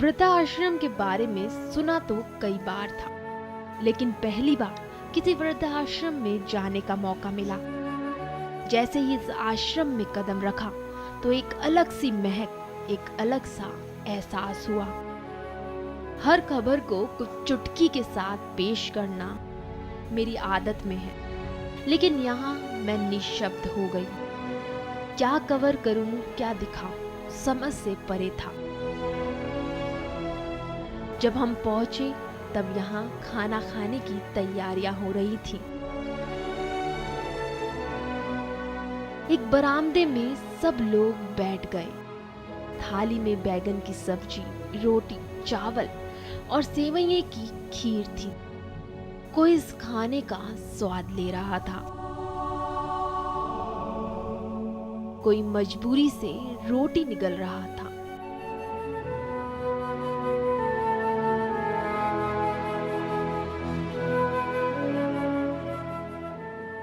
वृद्धाश्रम के बारे में सुना तो कई बार था, लेकिन पहली बार किसी वृद्धाश्रम में जाने का मौका मिला। जैसे ही इस आश्रम में कदम रखा तो एक अलग सी महक, एक अलग सा एहसास हुआ। हर खबर को कुछ चुटकी के साथ पेश करना मेरी आदत में है, लेकिन यहाँ मैं निशब्द हो गई। क्या कवर करूं, क्या दिखाऊं, समझ से परे था। जब हम पहुंचे तब यहाँ खाना खाने की तैयारियां हो रही थी। एक बरामदे में सब लोग बैठ गए। थाली में बैगन की सब्जी, रोटी, चावल और सेवइयों की खीर थी। कोई इस खाने का स्वाद ले रहा था, कोई मजबूरी से रोटी निगल रहा था।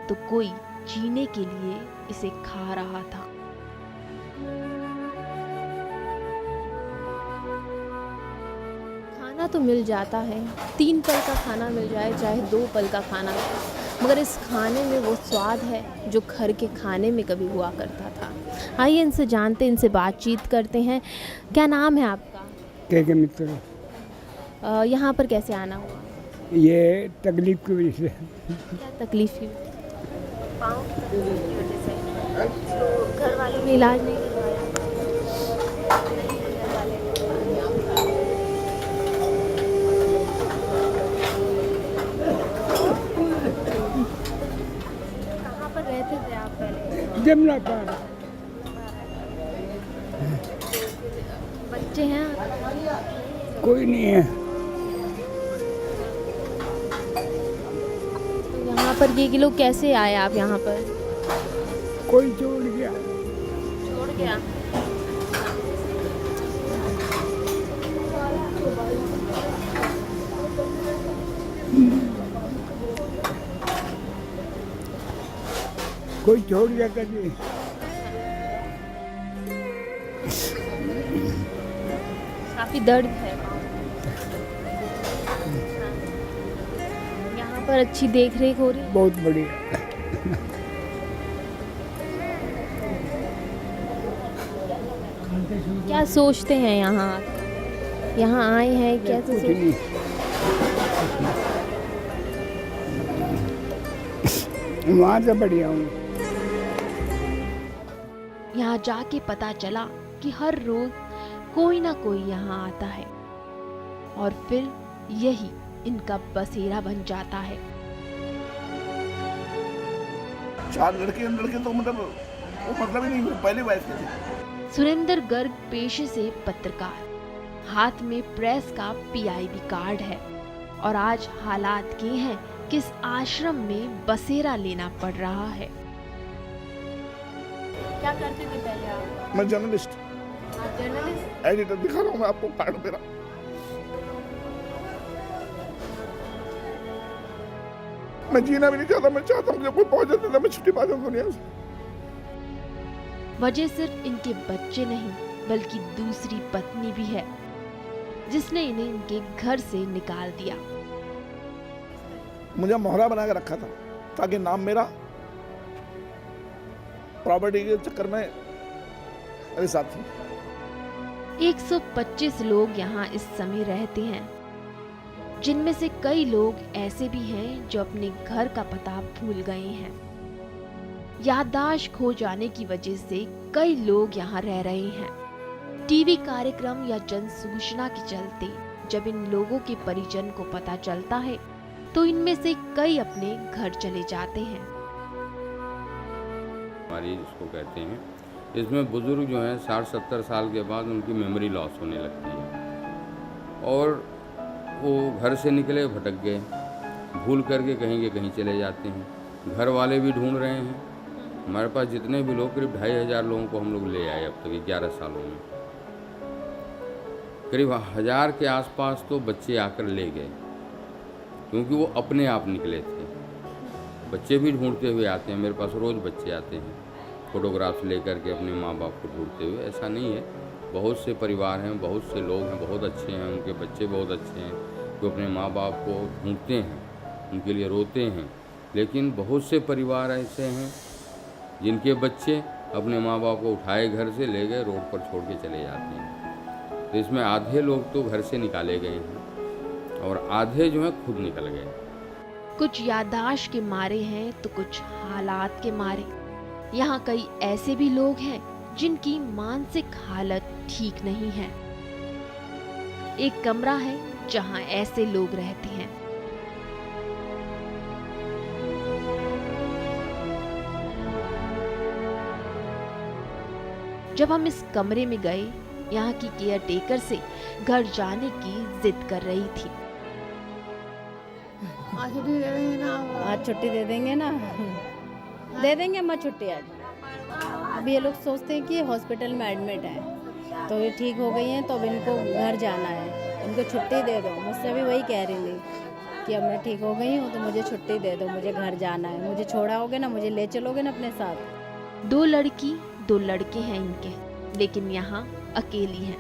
तो कोई जीने के लिए इसे खा रहा था। खाना तो मिल जाता है, 3 पल का खाना मिल जाए चाहे 2 पल का खाना, मगर इस खाने में वो स्वाद है जो घर के खाने में कभी हुआ करता था। आइए इनसे जानते, इनसे बातचीत करते हैं। क्या नाम है आपका? के मित्र। यहाँ पर कैसे आना हुआ? ये तकलीफ की वजह से। क्या तकलीफ थी? पाँव की तकलीफ की वजह से। तो घर वालों ने इलाज नहीं करवाया? कहाँ पर रहते थे आप पहले? जमुना पार। बच्चे हैं? कोई नहीं है। तो यहाँ पर ये लोग कैसे आए आप यहाँ पर? कोई छोड़ गया। छोड़ गया? कोई छोड़ गया कभी। काफी दर्द है। यहाँ पर अच्छी देख रेख हो रही है? बहुत बढ़िया। क्या सोचते हैं यहाँ आए हैं? कैसे कुछ नहीं। वहाँ से बढ़िया हूँ। यहाँ जाके पता चला कि हर रोज कोई ना कोई यहाँ आता है और फिर यही इनका बसेरा बन जाता है। 4 लड़के तो मतलब वो मतलब ही नहीं, पहली वाइफ के थे। सुरेंद्र गर्ग पेशे से पत्रकार, हाथ में प्रेस का पीआईबी कार्ड है और आज हालात ये हैं कि इस आश्रम में बसेरा लेना पड़ रहा है। क्या करते थे पहले आप? मैं जर्नलिस्ट, जर्नलिस्ट? एडिटर दिखा रहा हूँ मैं आपको कार्ड मेरा। मैं जीना भी नहीं चाहता, मैं चाहता हूँ जब कोई पहुंच जाता है मैं छुट्टी पा जाऊँ दुनिया से। वजह सिर्फ इनके बच्चे नहीं बल्कि दूसरी पत्नी भी है, जिसने इन्हें इनके घर से निकाल दिया। मुझे मोहरा बना के रखा था ताकि नाम मेरा प्रॉपर्टी के चक्कर में मेरे साथ थी। 125 लोग यहाँ इस समय रहते हैं, जिनमें से कई लोग ऐसे भी हैं जो अपने घर का पता भूल गए हैं। याददाश्त खो जाने की वजह से कई लोग यहाँ रह रहे हैं। टीवी कार्यक्रम या जन सूचना के चलते जब इन लोगों के परिजन को पता चलता है तो इनमें से कई अपने घर चले जाते हैं। हमारी इसको कहते हैं, इसमें बुजुर्ग जो हैं 60-70 साल के बाद उनकी मेमोरी लॉस होने लगती है और वो घर से निकले भटक गए, भूल करके कहीं के कहीं चले जाते हैं। घर वाले भी ढूंढ रहे हैं। हमारे पास जितने भी लोग, करीब 2500 लोगों को हम लोग ले आए अब तक 11 सालों में। करीब 1000 के आसपास तो बच्चे आकर ले गए, क्योंकि वो अपने आप निकले थे। बच्चे भी ढूंढते हुए आते हैं, मेरे पास रोज़ बच्चे आते हैं फोटोग्राफ्स लेकर के अपने माँ बाप को ढूंढते हुए। ऐसा नहीं है, बहुत से परिवार हैं, बहुत से लोग हैं, बहुत अच्छे हैं, उनके बच्चे बहुत अच्छे हैं, जो अपने माँ बाप को ढूंढते हैं, उनके लिए रोते हैं। लेकिन बहुत से परिवार ऐसे हैं जिनके बच्चे अपने माँ बाप को उठाए घर से ले गए, रोड पर छोड़ के चले जाते हैं। तो इसमें आधे लोग तो घर से निकाले गए हैं और आधे जो हैं खुद निकल गए। कुछ याददाश्त के मारे हैं तो कुछ हालात के मारे। यहाँ कई ऐसे भी लोग हैं जिनकी मानसिक हालत ठीक नहीं है। एक कमरा है जहाँ ऐसे लोग रहते हैं। जब हम इस कमरे में गए, यहाँ की केयर टेकर से घर जाने की जिद कर रही थी। आज छुट्टी दे देंगे ना, आज छुट्टी दे देंगे ना, दे देंगे अम्मा छुट्टी आज। अभी ये लोग सोचते हैं कि हॉस्पिटल में एडमिट है, तो ये ठीक हो गई हैं, तो अब इनको घर जाना है, इनको छुट्टी दे दो। मुझसे भी वही कह रही थी कि अब मैं ठीक हो गई हूँ तो मुझे छुट्टी दे दो, मुझे घर जाना है। मुझे छोड़ाओगे ना, मुझे ले चलोगे ना अपने साथ। 2 लड़की 2 लड़के हैं इनके, लेकिन यहाँ अकेली हैं।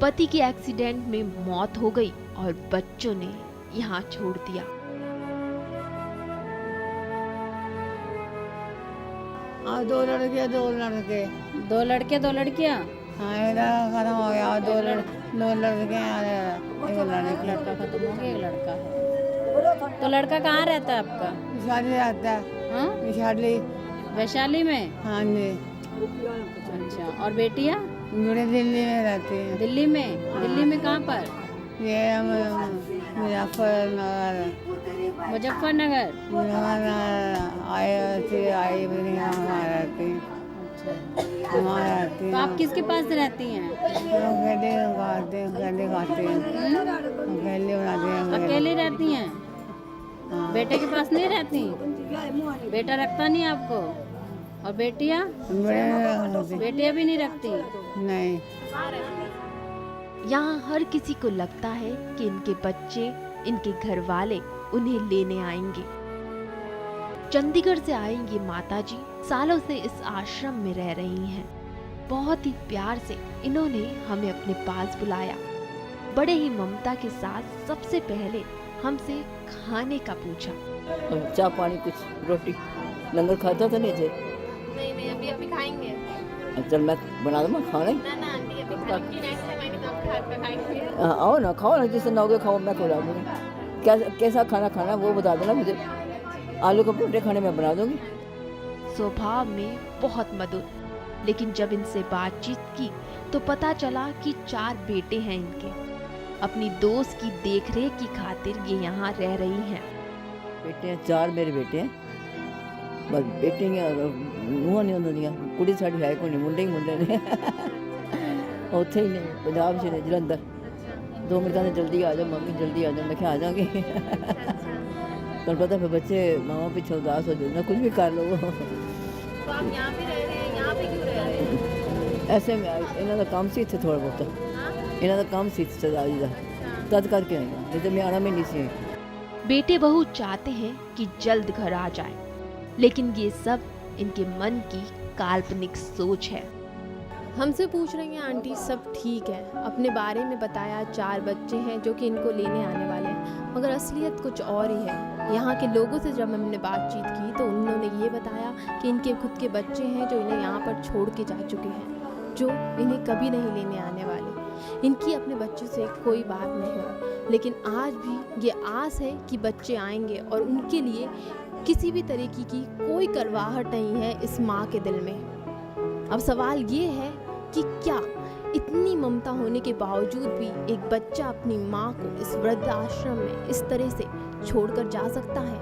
पति के एक्सीडेंट में मौत हो गई और बच्चों ने यहाँ छोड़ दिया। हाँ, 2 लड़के 2 लड़के, 2 लड़के 2 लड़कियाँ। हाँ, इधर खत्म हो गया। 2 लड़के हैं, एक लड़का खत्म हो गया, एक लड़का है। तो लड़का कहाँ रहता है आपका? शादी रहता है। हाँ, वैशाली। वैशाली में? हाँ जी। अच्छा, और बेटियाँ? बड़े दिल्ली में रहती हैं। दिल्ली में? हाँ। दिल्ली में कहाँ पर? ये मुजफ्फरनगर। मुजफ्फरनगर। आई भी वहाँ रहती हैं। अच्छा, वहाँ रहती तो हैं। आप किसके पास रहती हैं? अकेले खाते हैं, अकेले खाते हैं, अकेले बनाते हैं। अकेली रहती हैं? हाँ। बेटे के पास नहीं रहती? बेटा रखता नहीं आपको? और बेटियाँ? बेटियाँ भी नहीं रखती? नहीं। यहाँ हर किसी को लगता है कि इनके बच्चे, इनके घर वाले उन्हें लेने आएंगे। चंडीगढ़ से आएंगी माताजी सालों से इस आश्रम में रह रही हैं। बहुत ही प्यार से इन्होंने हमें अपने पास बुलाया। बड़े ही ममता के साथ सबसे पहले हमसे खाने का पूछा। चाय पानी कुछ रोटी लंगर खाता था नहीं थे? नहीं, अभी खाएंगे। चल मैं बना दूँ खाना ही। ना आंटी, अभी खाएंगे, नेक्स्ट टाइम आएंगे तो आप घर पे खाएंगे। आओ ना, खाओ ना, जिससे नौगे खाओ, मैं खिला दूँगी। कैसा खाना खाना वो बता देना मुझे। आलू के परोठे खाने में बना दूँगी। स्वभाव में बहुत मधुर, लेकिन जब इनसे बातचीत की तो पता चला कि 4 बेटे हैं इनके। अपनी दोस्त की देखरेख की खातिर ये यहाँ रह रही हैं। बेटे हैं 4 मेरे बेटे हैं, बस बेटी ਨੂੰਹਾਂ ਨਹੀਂ ਉਹਨਾਂ ਦੀਆਂ। ਕੁੜੀ ਸਾਡੀ ਹੈ ਕੋਈ ਨਹੀਂ, ਮੁੰਡੇ ਹੀ ਮੁੰਡੇ ਨੇ। ਉੱਥੇ ਹੀ ਨੇ ਪੰਜਾਬ 'ਚ ਨੇ, ਜਲੰਧਰ। 2 ਮਿੰਟ ਕਹਿੰਦੇ ਜਲਦੀ ਆ ਜਾਓ ਮੰਮੀ, ਜਲਦੀ ਆ ਜਾਓ। ਮੈਂ ਕਿਹਾ ਆ ਜਾਵਾਂਗੇ। ਤੁਹਾਨੂੰ ਪਤਾ ਫਿਰ ਬੱਚੇ ਮਾਵਾਂ ਪਿੱਛੇ ਉਦਾਸ ਹੋ ਜਾਂਦੇ, ਕੁਝ ਵੀ ਕਰ ਲਵੋ। तो आप यहाँ भी रह रहे हैं, यहाँ पे क्यों रह रहे हैं? ਐਸੇ ਇਹਨਾਂ ਦਾ ਕੰਮ ਸੀ ਇੱਥੇ ਥੋੜ੍ਹਾ ਬਹੁਤਾ, ਇਹਨਾਂ ਦਾ ਕੰਮ ਸੀ ਸਰਦਾਰ ਜੀ ਦਾ, ਤਦ ਕਰਕੇ ਆਏ ਹਾਂ। ਨਹੀਂ ਤਾਂ ਮੈਂ ਆਉਣਾ ਵੀ नहीं ਸੀ। बेटे बहू चाहते हैं कि जल्द घर आ जाए, लेकिन ये सब इनके मन की काल्पनिक सोच है। हमसे पूछ रही हैं आंटी सब ठीक है, अपने बारे में बताया 4 बच्चे हैं जो कि इनको लेने आने वाले हैं, मगर असलियत कुछ और ही है। यहाँ के लोगों से जब हमने बातचीत की तो उन्होंने ये बताया कि इनके खुद के बच्चे हैं जो इन्हें यहाँ पर छोड़ के जा चुके हैं, जो इन्हें कभी नहीं लेने आने वाले। इनकी अपने बच्चों से कोई बात नहीं है, लेकिन आज भी ये आस है कि बच्चे आएंगे और उनके लिए किसी भी तरीके की कोई करवाहट नहीं है इस माँ के दिल में। अब सवाल ये है कि क्या इतनी ममता होने के बावजूद भी एक बच्चा अपनी माँ को इस वृद्ध आश्रम में इस तरह से छोड़कर जा सकता है?